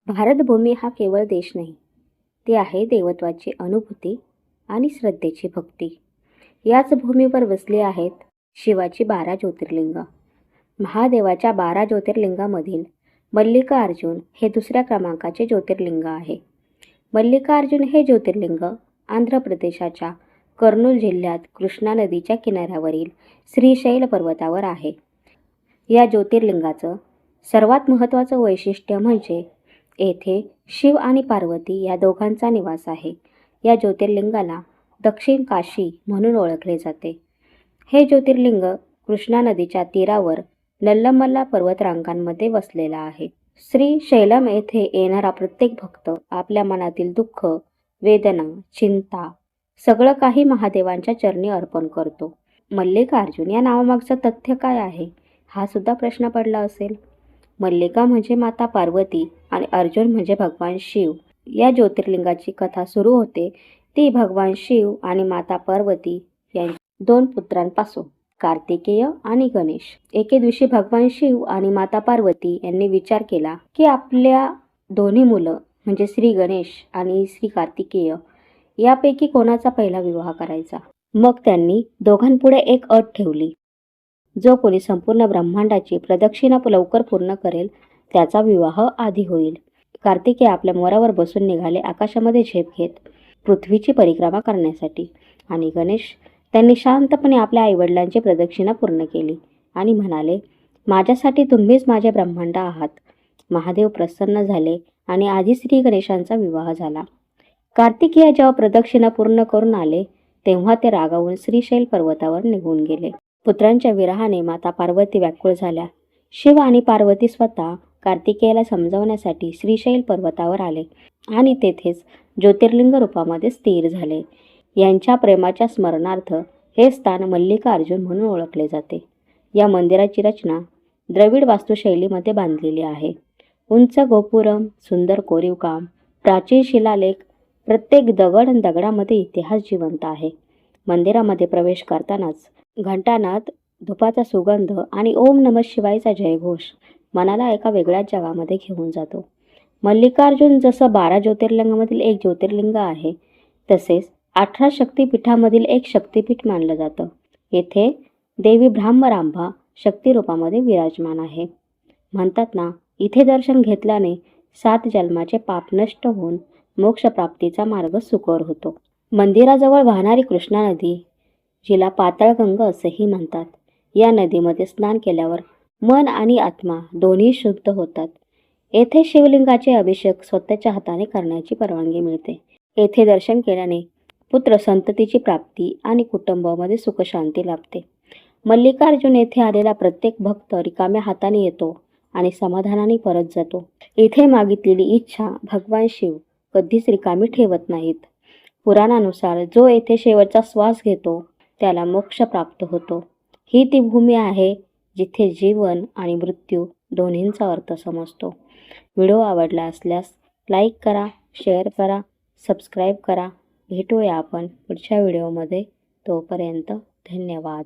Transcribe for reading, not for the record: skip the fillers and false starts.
भारतभूमी हा केवळ देश नाही, ती आहे देवत्वाची अनुभूती आणि श्रद्धेची भक्ती. याच भूमीवर वसली आहेत शिवाची 12 ज्योतिर्लिंग. महादेवाच्या 12 ज्योतिर्लिंगामधील मल्लिकार्जुन हे दुसऱ्या क्रमांकाचे ज्योतिर्लिंग आहे. मल्लिकार्जुन हे ज्योतिर्लिंग आंध्र प्रदेशाच्या कर्नूल जिल्ह्यात कृष्णा नदीच्या किनाऱ्यावरील श्रीशैल पर्वतावर आहे. या ज्योतिर्लिंगाचं सर्वात महत्त्वाचं वैशिष्ट्य म्हणजे येथे शिव आणि पार्वती या दोघांचा निवास आहे. या ज्योतिर्लिंगाला दक्षिण काशी म्हणून ओळखले जाते. हे ज्योतिर्लिंग कृष्णा नदीच्या तीरावर नल्लमल्ला पर्वतरांगांमध्ये वसलेला आहे. श्री शैलम येथे येणारा प्रत्येक भक्त आपल्या मनातील दुःख, वेदना, चिंता सगळं काही महादेवांच्या चरणी अर्पण करतो. मल्लिकार्जुन या नावामागचं तथ्य काय आहे, हा सुद्धा प्रश्न पडला असेल. मल्लिका म्हणजे माता पार्वती आणि अर्जुन म्हणजे भगवान शिव. या ज्योतिर्लिंगाची कथा सुरू होते ती भगवान शिव आणि माता पार्वती यांच्या 2 पुत्रांपासून, कार्तिकेय आणि गणेश. एके दिवशी भगवान शिव आणि माता पार्वती यांनी विचार केला की आपल्या दोन्ही मुलं म्हणजे श्री गणेश आणि श्री कार्तिकेय यापैकी कोणाचा पहिला विवाह करायचा. मग त्यांनी दोघांपुढे एक अट ठेवली. जो कोणी संपूर्ण ब्रह्मांडाची प्रदक्षिणा लवकर पूर्ण करेल त्याचा विवाह आधी होईल. कार्तिकेय आपल्या मोरावर बसून निघाले आकाशामध्ये झेप घेत पृथ्वीची परिक्रमा करण्यासाठी, आणि गणेश त्यांनी शांतपणे आपल्या आईवडिलांची प्रदक्षिणा पूर्ण केली आणि म्हणाले, माझ्यासाठी तुम्हीच माझे ब्रह्मांड आहात. महादेव प्रसन्न झाले आणि आधी श्री गणेशांचा विवाह झाला. कार्तिकेय जेव्हा प्रदक्षिणा पूर्ण करून आले तेव्हा ते रागावून श्रीशैल पर्वतावर निघून गेले. पुत्रांच्या विरहाने माता पार्वती व्याकुळ झाल्या. शिव आणि पार्वती स्वतः कार्तिकेयाला समजावण्यासाठी श्रीशैल पर्वतावर आले आणि तेथेच ज्योतिर्लिंग रूपामध्ये स्थिर झाले. यांच्या प्रेमाच्या स्मरणार्थ हे स्थान मल्लिकार्जुन म्हणून ओळखले जाते. या मंदिराची रचना द्रविड वास्तुशैलीमध्ये बांधलेली आहे. उंच गोपुरम, सुंदर कोरीवकाम, प्राचीन शिलालेख, प्रत्येक दगड आणि दगडामध्ये इतिहास जिवंत आहे. मंदिरामध्ये प्रवेश करतानाच घंटानाद, धुपाचा सुगंध आणि ओम नमः शिवायचा जयघोष मनाला एका वेगळ्याच जगामध्ये घेऊन जातो. मल्लिकार्जुन जसं 12 ज्योतिर्लिंगामधील एक ज्योतिर्लिंग आहे, तसेच 18 शक्तिपीठामधील एक शक्तिपीठ मानलं जातं. येथे देवी ब्रह्मरांभा शक्तिरूपामध्ये विराजमान आहे. म्हणतात ना, इथे दर्शन घेतल्याने 7 जन्माचे पाप नष्ट होऊन मोक्षप्राप्तीचा मार्ग सुकर होतो. मंदिराजवळ वाहणारी कृष्णा नदी, जिला पाताळगंगा असेही म्हणतात, या नदीमध्ये स्नान केल्यावर मन आणि आत्मा दोन्ही शुद्ध होतात. येथे शिवलिंगाचे अभिषेक स्वतःच्या हाताने करण्याची परवानगी मिळते. येथे दर्शन केल्याने पुत्र संततीची प्राप्ती आणि कुटुंबामध्ये सुखशांती लाभते. मल्लिकार्जुन येथे आलेला प्रत्येक भक्त रिकाम्या हाताने येतो आणि समाधानाने परत जातो. इथे मागितलेली इच्छा भगवान शिव कधीच रिकामी ठेवत नाहीत. पुराणानुसार जो येथे शेवटचा श्वास घेतो त्याला मोक्ष प्राप्त होतो. ही ती भूमी आहे जिथे जीवन आणि मृत्यू दोन्हींचा अर्थ समजतो. व्हिडिओ आवडला असल्यास लाईक करा, शेअर करा, सबस्क्राईब करा. भेटूया आपण पुढच्या व्हिडिओमध्ये. तोपर्यंत धन्यवाद.